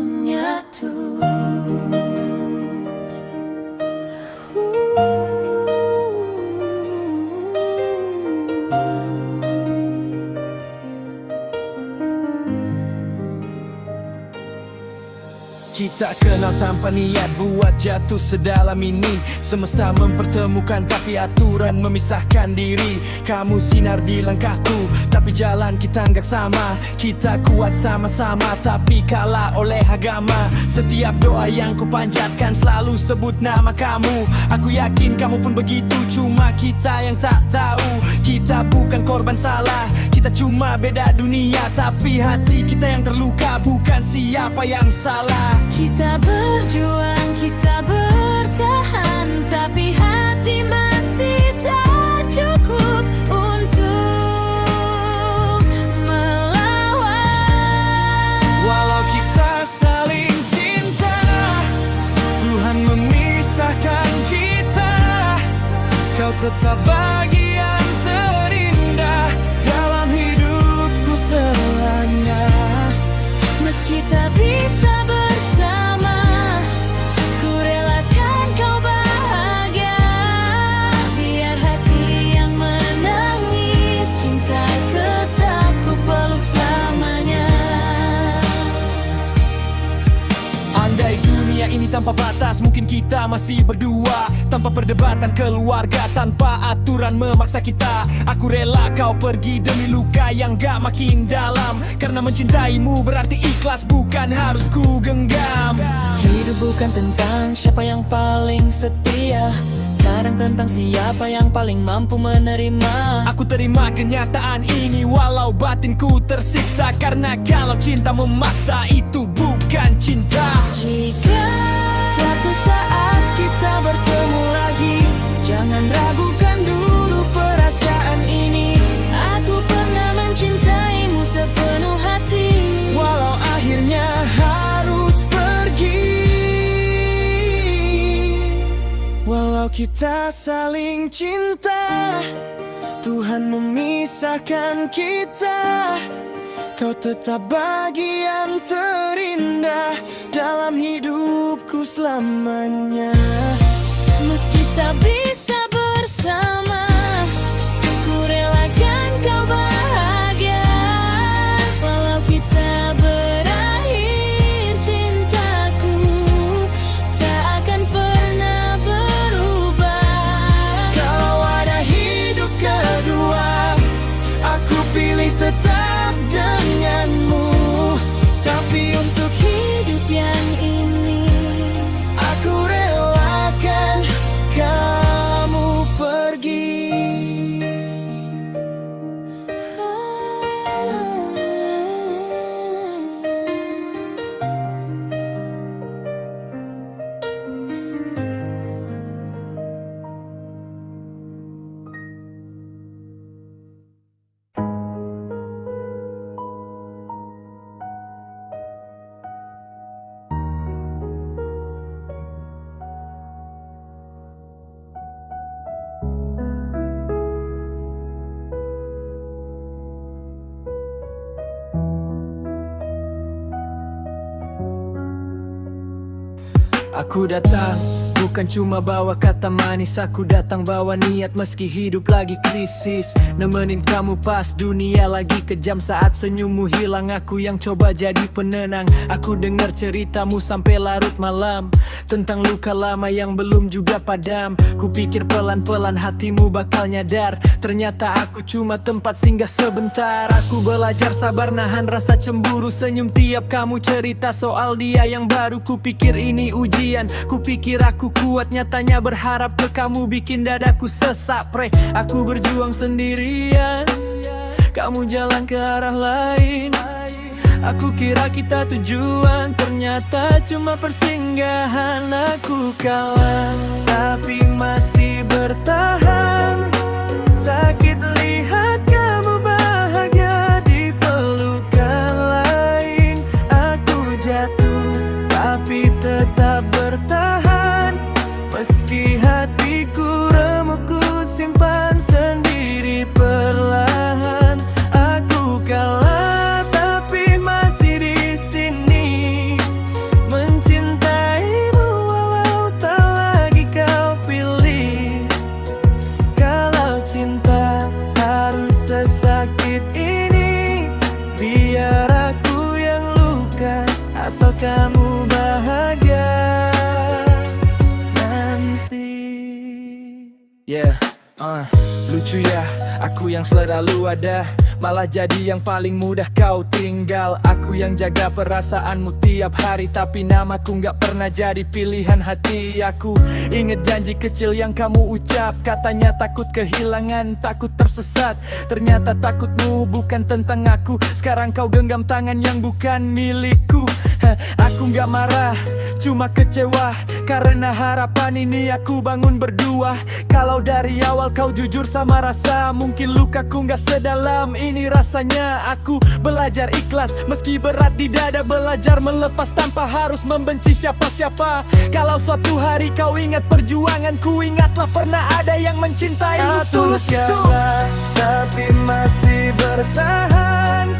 Kita kenal tanpa niat buat jatuh sedalam ini. Semesta mempertemukan tapi aturan memisahkan diri. Kamu sinar di langkahku tapi jalan kita nggak sama. Kita kuat sama-sama tapi kalah oleh agama. Setiap doa yang ku panjatkan selalu sebut nama kamu. Aku yakin kamu pun begitu, cuma kita yang tak tahu. Kita bukan korban salah, kita cuma beda dunia. Tapi hati kita yang terluka, bukan siapa yang salah. Kita berjuang, kita bertahan, tapi hati masih tak cukup untuk melawan. Walau kita saling cinta, Tuhan memisahkan kita. Kau tetap bagian terindah dalam hidupku selamanya. Meski tak bisa bersama, ku relakan kau bahagia. Biar hati yang menangis, cinta tetap ku peluk selamanya. Andai dunia ini tanpa batas, mungkin kita masih berdua. Tanpa perdebatan keluarga, tanpa aturan memaksa kita. Aku rela kau pergi demi luka yang gak makin dalam. Karena mencintaimu berarti ikhlas, bukan harus ku genggam. Hidup bukan tentang siapa yang paling setia, kadang tentang siapa yang paling mampu menerima. Aku terima kenyataan ini walau batinku tersiksa. Karena kalau cinta memaksa itu bukan cinta. Jika suatu saat kita bertemu lagi, jangan ragukan dulu perasaan ini. Aku pernah mencintaimu sepenuh hati. Walau akhirnya harus pergi, walau kita saling cinta, Tuhan memisahkan kita. Kau tetap bagian terindah dalam hidupku selamanya. Meski tak bisa bersama, ku relakan kau bahagia. Walau kita berakhir, cintaku tak akan pernah berubah. Kalau ada hidup kedua, aku pilih tetap denganmu. Tapi untuk Hidup yang ini, aku relakan kamu pergi. Aku datang bukan cuma bawa kata manis, aku datang bawa niat meski hidup lagi krisis. Nemenin kamu pas dunia lagi kejam, saat senyummu hilang aku yang coba jadi penenang. Aku dengar ceritamu sampai larut malam, tentang luka lama yang belum juga padam. Kupikir pelan-pelan hatimu bakal nyadar, ternyata aku cuma tempat singgah sebentar. Aku belajar sabar nahan rasa cemburu, senyum tiap kamu cerita soal dia yang baru. Kupikir ini ujian, kupikir aku kuat, nyatanya berharap ke kamu bikin dadaku sesak pre. Aku berjuang sendirian, kamu jalan ke arah lain. Aku kira kita tujuan, ternyata cuma persinggahan. Aku kalah, tapi masih bertahan. Sakit lihat kamu bahagia di pelukan lain. Aku jatuh, tapi tetap bertahan. Meski hatiku remuk, ku simpan sendiri perlahan. Aku kalah, tapi masih di sini, mencintaimu walau tak lagi kau pilih. Kalau cinta harus sesakit ini, biar aku yang luka, asal kamu bahagia nanti. Lucu ya, aku yang selalu ada, malah jadi yang paling mudah kau tinggal. Aku yang jaga perasaanmu tiap hari, tapi namaku gak pernah jadi pilihan hati. Aku inget janji kecil yang kamu ucap, katanya takut kehilangan, takut tersesat. Ternyata takutmu bukan tentang aku, sekarang kau genggam tangan yang bukan milikku. Aku gak marah, cuma kecewa, karena harapan ini aku bangun berdua. Kalau dari awal kau jujur sama rasa, mungkin lukaku gak sedalam ini rasanya. Aku belajar ikhlas meski berat di dada, belajar melepas tanpa harus membenci siapa-siapa. Kalau suatu hari kau ingat perjuanganku, ingatlah pernah ada yang mencintaimu tulus. Kalah, tapi masih bertahan.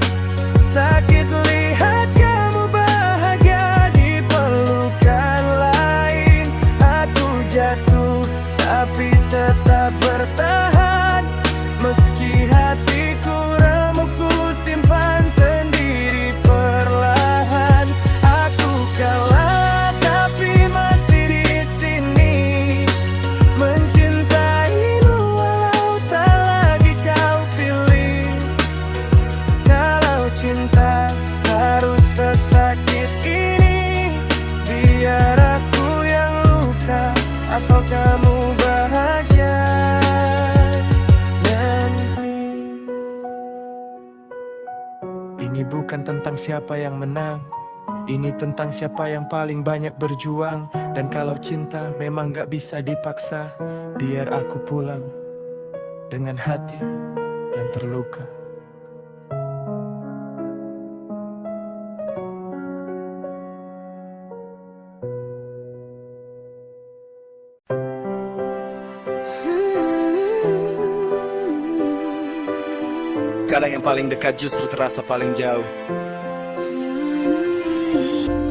Sakit lihat kamu bahagia di pelukan lain. Aku jatuh, tapi tetap bertahan. Meski hatiku remuk, ku simpan sendiri perlahan. Aku kalah, tapi masih di sini, mencintaimu walau tak lagi kau pilih. Kalau cinta harus sesakit ini, biar aku yang luka, asal kamu bahagia nanti. Ini bukan tentang siapa yang menang, ini tentang siapa yang paling banyak berjuang. Dan kalau cinta memang gak bisa dipaksa, biar aku pulang dengan hati yang terluka. Kadang yang paling dekat justru terasa paling jauh.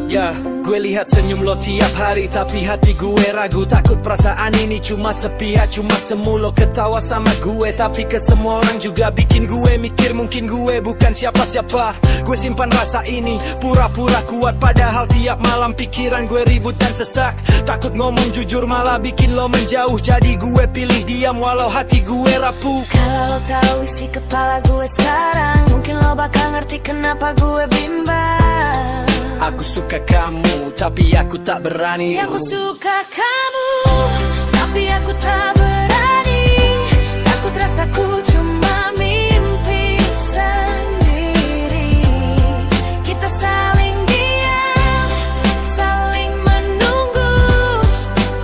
Ya, gue lihat senyum lo tiap hari, tapi hati gue ragu. Takut perasaan ini cuma sepihak, cuma semu. Lo ketawa sama gue, tapi ke semua orang juga bikin gue mikir mungkin gue bukan siapa-siapa. Gue simpan rasa ini, pura-pura kuat, padahal tiap malam pikiran gue ribut dan sesak. Takut ngomong jujur malah bikin lo menjauh, jadi gue pilih diam walau hati gue rapuh. Kalau lo tahu isi kepala gue sekarang, mungkin lo bakal ngerti kenapa gue bimbang. Aku suka kamu, tapi aku tak berani. Aku suka kamu, tapi aku tak berani. Takut rasaku cuma mimpi sendiri. Kita saling diam, saling menunggu,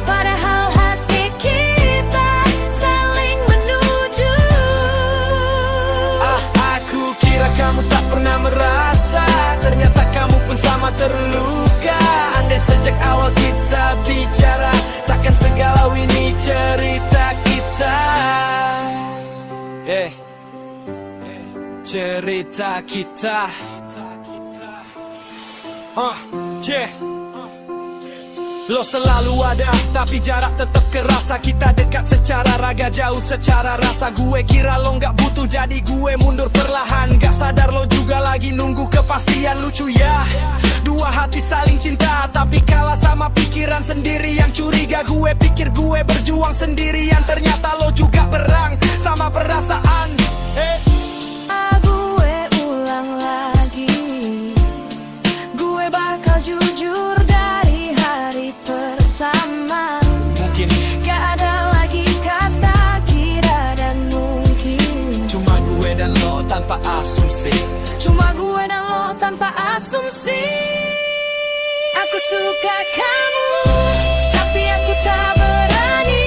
padahal hati kita saling menuju. Aku kira kamu tak pernah merasa, ternyata kamu pun sama terluka. Andai sejak awal kita bicara, takkan segalau ini cerita kita. Cerita kita. Yeah. Lo selalu ada, tapi jarak tetap kerasa. Kita dekat secara raga, jauh secara rasa. Gue kira lo gak butuh, jadi gue mundur perlahan. Gak sadar lo juga lagi nunggu kepastian. Lucu ya, dua hati saling cinta, tapi kalah sama pikiran sendiri yang curiga. Gue pikir gue berjuang sendirian, ternyata lo juga perang sama perasaan. Gue ulang lagi, gue bakal jujur dari hari pertama. Mungkin gak ada lagi kata kira dan mungkin. cuma gue dan lo tanpa asumsi. Cuma gue dan lo tanpa asumsi. Aku suka kamu, tapi aku tak berani.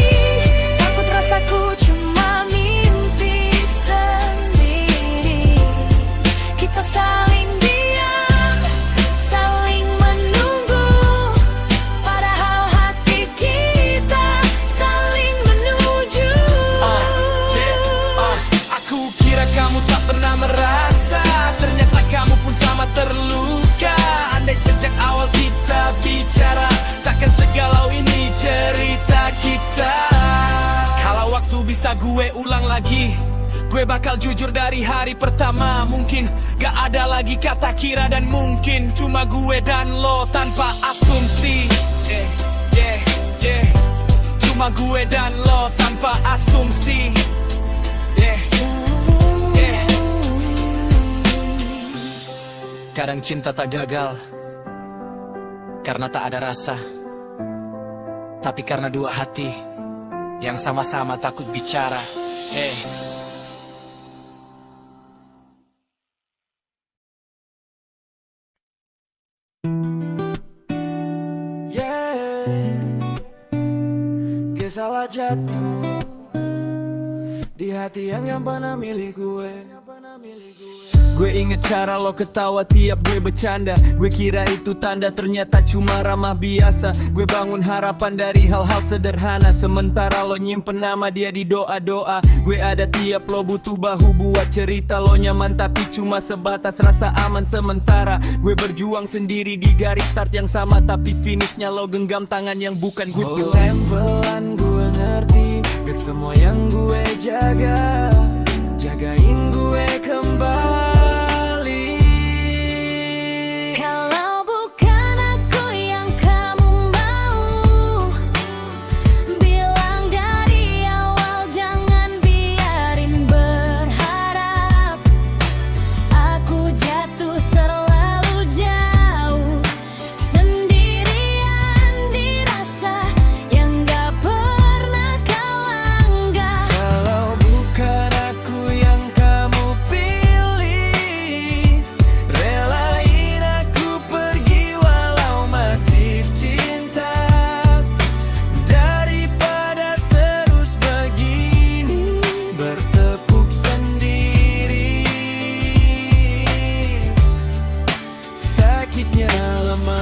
Takut rasaku cuma mimpi sendiri. Kita saling diam, saling menunggu, padahal hati kita saling menuju. Aku kira kamu tak pernah merasa, ternyata kamu pun sama terluka. Andai sejak awal kita bicara, takkan segalau ini cerita kita. Kalau waktu bisa gue ulang lagi, gue bakal jujur dari hari pertama. Mungkin gak ada lagi kata kira dan mungkin. Cuma gue dan lo tanpa asumsi. Cuma gue dan lo tanpa asumsi. Kadang cinta tak gagal karena tak ada rasa, tapi karena dua hati yang sama-sama takut bicara. Gue salah jatuh di hati yang pernah milik gue. Gue inget cara lo ketawa tiap gue bercanda. Gue kira itu tanda, ternyata cuma ramah biasa. Gue bangun harapan dari hal-hal sederhana, sementara lo nyimpen nama dia di doa-doa. Gue ada tiap lo butuh bahu buat cerita. Lo nyaman tapi cuma sebatas rasa aman sementara. Gue berjuang sendiri di garis start yang sama, tapi finishnya lo genggam tangan yang bukan gue pilih. Tempelan gue ngerti, biar semua yang gue jaga, jagain gue kembali. Kalau bukan aku yang kamu mau, bilang dari awal jangan biarin berharap. Aku jatuh terlalu jauh, sendirian dirasa yang gak pernah kau anggap. Kalau bukan aku yang kamu pilih, relain aku pergi walau masih cinta, daripada terus begini bertepuk sendiri. Sakitnya lama.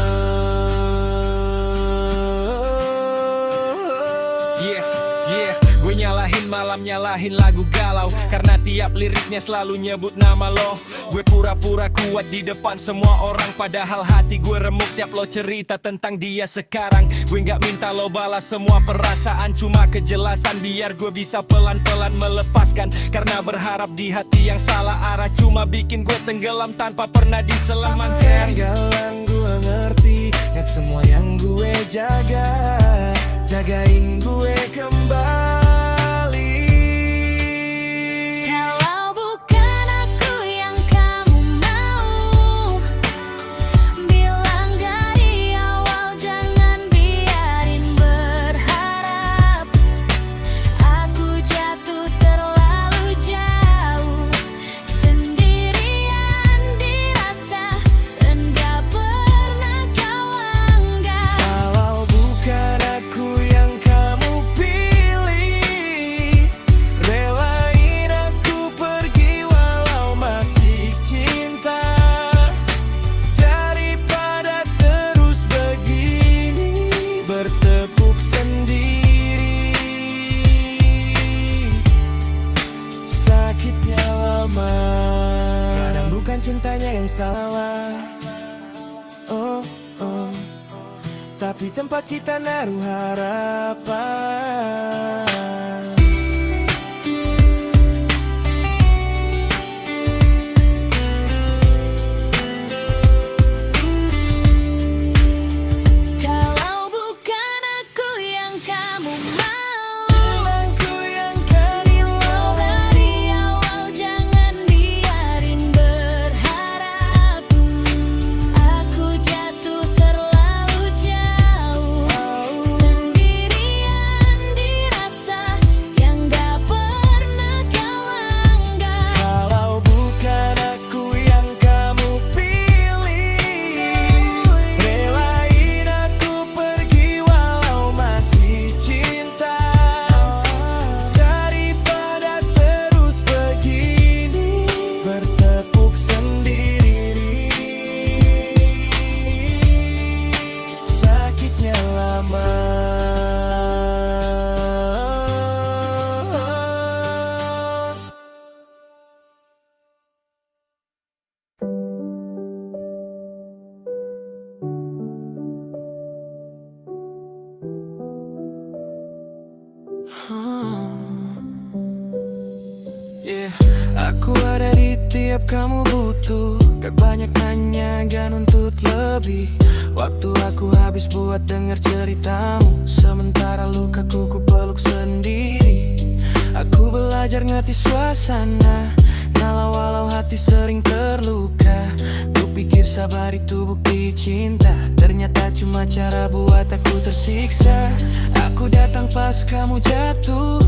Gue nyalahin malam, nyalahin lagu galau, karena tiap liriknya selalu nyebut nama lo. Gue pura-pura kuat di depan semua orang, padahal hati gue remuk tiap lo cerita tentang dia sekarang. Gue gak minta lo balas semua perasaan, cuma kejelasan biar gue bisa pelan-pelan melepaskan. Karena berharap di hati yang salah arah cuma bikin gue tenggelam tanpa pernah diselamatkan. Galang gue ngerti, dan semua yang gue jaga, jagain gue kembali. Kalau bukan aku yang kamu mau, bilang dari awal jangan biarin berharap. Aku jatuh terlalu jauh, sendirian dirasa dan gak pernah kau anggap. Kalau bukan aku yang kamu pilih, relain aku pergi walau masih cinta, daripada terus begini bertepuk sendiri. Sakitnya lama, kadang bukan cintanya yang salah, oh, oh, tapi tempat kita naruh harapan. Kalau bukan aku yang kamu mau, Aku yang kan hilang. dari awal jangan biarin berharap. Aku jatuh terlalu jauh, sendirian dirasa yang gak pernah kau anggap. Kalau bukan aku yang kamu pilih, relain aku pergi walau masih cinta, daripada terus begini bertepuk sendiri. Sakitnya lama. Yeah, aku ada di tiap kamu butuh. Gak banyak nanya, gak nuntut lebih. Waktu aku habis buat denger ceritamu, sementara lukaku ku peluk sendiri. Aku belajar ngerti suasana, walau hati sering terluka. Ku pikir sabar itu bukti cinta, ternyata cuma cara buat aku tersiksa. Aku datang pas kamu jatuh,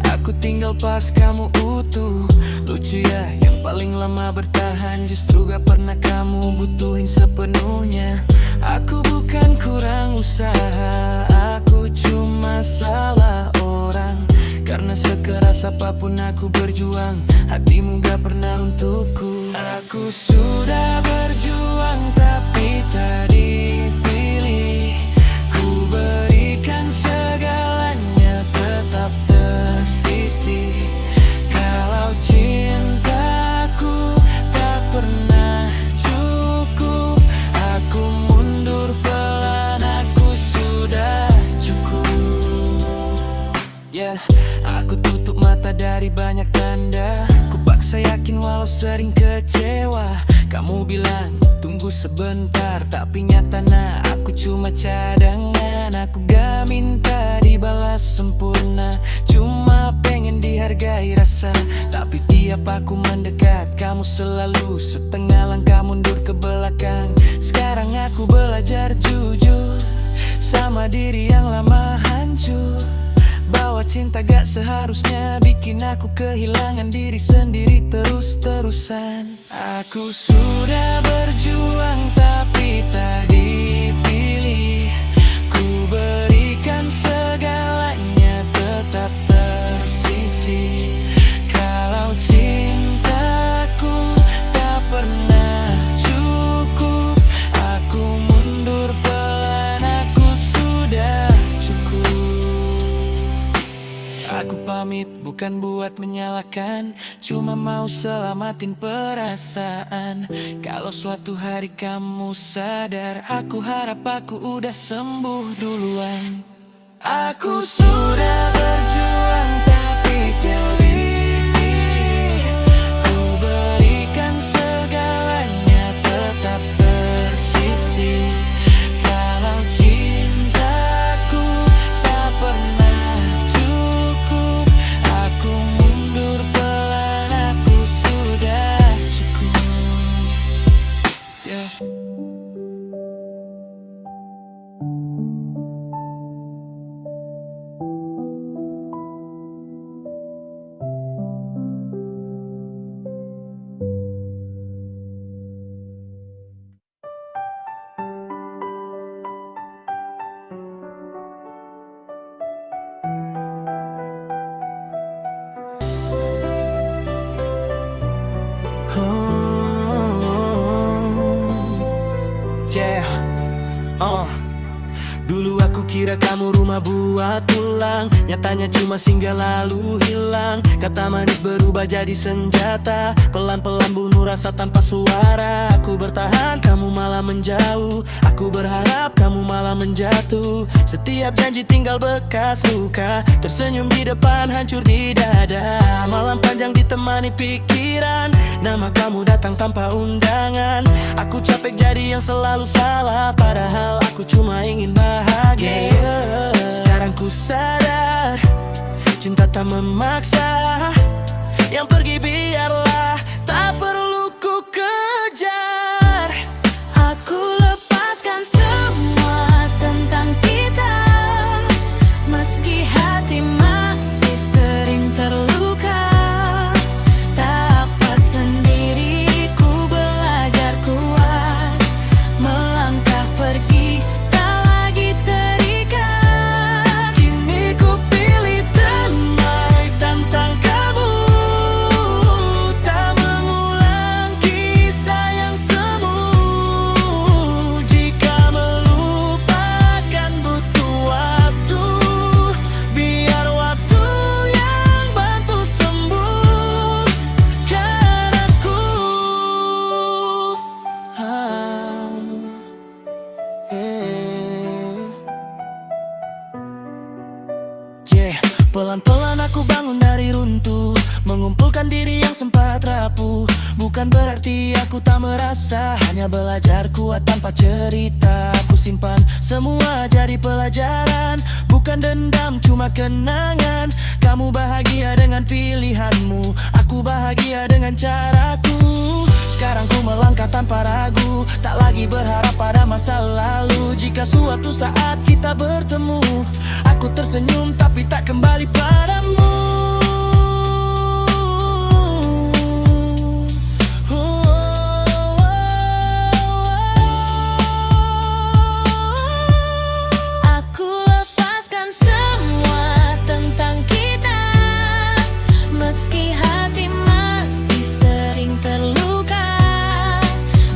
aku tinggal pas kamu utuh. Lucu ya, yang paling lama bertahan justru gak pernah kamu butuhin sepenuhnya. Aku bukan kurang usaha, aku cuma salah orang. Karena sekeras apapun aku berjuang, hatimu gak pernah untukku. Aku sudah berjuang tapi tak dipilih. Ku berikan segalanya tetap tersisih. Kalau cintaku tak pernah cukup, aku mundur pelan, aku sudah cukup. Yeah, aku tutup mata dari banyak tanda. Ku paksa yakin walau sering kecewa. Kamu bilang tunggu sebentar, tapi nyata nah aku cuma cadangan. Aku gak minta dibalas sempurna, cuma pengen dihargai rasa. Tapi tiap aku mendekat, kamu selalu setengah langkah mundur ke belakang. Sekarang aku belajar jujur sama diri yang lama hancur, bahwa cinta gak seharusnya bikin aku kehilangan diri sendiri terus-terusan. Aku sudah berjuang tapi tak dipilih. Ku berikan segalanya tetap tersisih. Kalau cintaku tak pernah cukup, aku mundur pelan, aku sudah cukup. Aku pamit bukan buat menyalahkan, cuma mau selamatin perasaan. Kalau suatu hari kamu sadar, aku harap aku udah sembuh duluan. Aku sudah berjuang tapi tak dipilih. Ku berikan segalanya tetap tersisih. Kalau cintaku tak pernah cukup, aku mundur pelan, aku sudah cukup. Yeah. Yeah. Dulu aku kira kamu rumah buat pulang. pulang. Nyatanya cuma singgah lalu hilang. Kata manis berubah jadi senjata. Pelan-pelan bunuh rasa tanpa suara. Aku bertahan, kamu malah menjauh. Aku berharap, kamu malah menjatuh. Setiap janji tinggal bekas luka. Tersenyum di depan, hancur di dada. Malam panjang ditemani pikiran. Nama kamu datang tanpa undangan. Aku capek jadi yang selalu salah. Padahal aku cuma ingin bahagia. Sekarang ku sadar, cinta tak memaksa. Yang pergi biarlah, tak perlu ku kejar. Aku lepaskan semua tentang kita. Meski hati masih sering terluka. Tak apa sendiri, ku belajar kuat. Melangkah pergi, tak lagi terikat. Kini ku pilih damai tentang kamu. Tak mengulang kisah yang semu. Jika melupakan butuh waktu, biar waktu yang bantu sembuhkan aku. Pelan-pelan aku bangun dari runtuh, mengumpulkan diri yang sempat rapuh. Bukan berarti aku tak merasa, hanya belajar kuat tanpa cerita. Aku simpan semua jadi pelajaran, bukan dendam cuma kenangan. Kamu bahagia dengan pilihanmu, aku bahagia dengan caraku. Sekarang ku melangkah tanpa ragu, tak lagi berharap pada masa lalu. Jika suatu saat kita bertemu, aku tersenyum tapi tak kembali padamu. Aku lepaskan semua tentang kita. Meski hati masih sering terluka.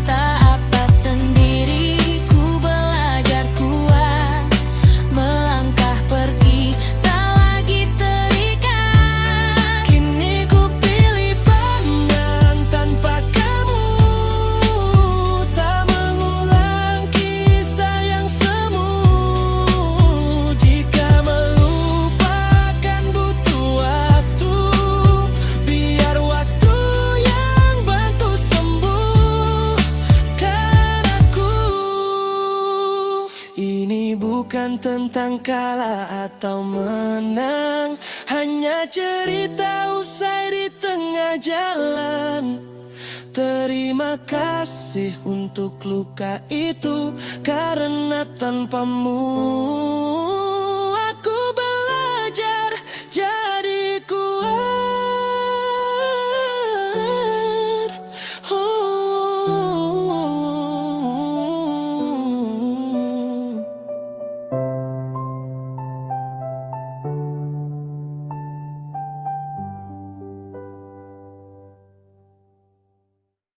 Tak apa sendiri, ku belajar kuat. Melangkah pergi, tak lagi terikat. Kini ku pilih pandang tanpa kamu. Tak mengulang kisah yang semu. Jika melupakan butuh waktu, biar waktu yang bantu sembuhkan aku. Ini bukan tentang kalah atau menang, hanya cerita usai di tengah jalan. Terima kasih untuk luka itu, karena tanpamu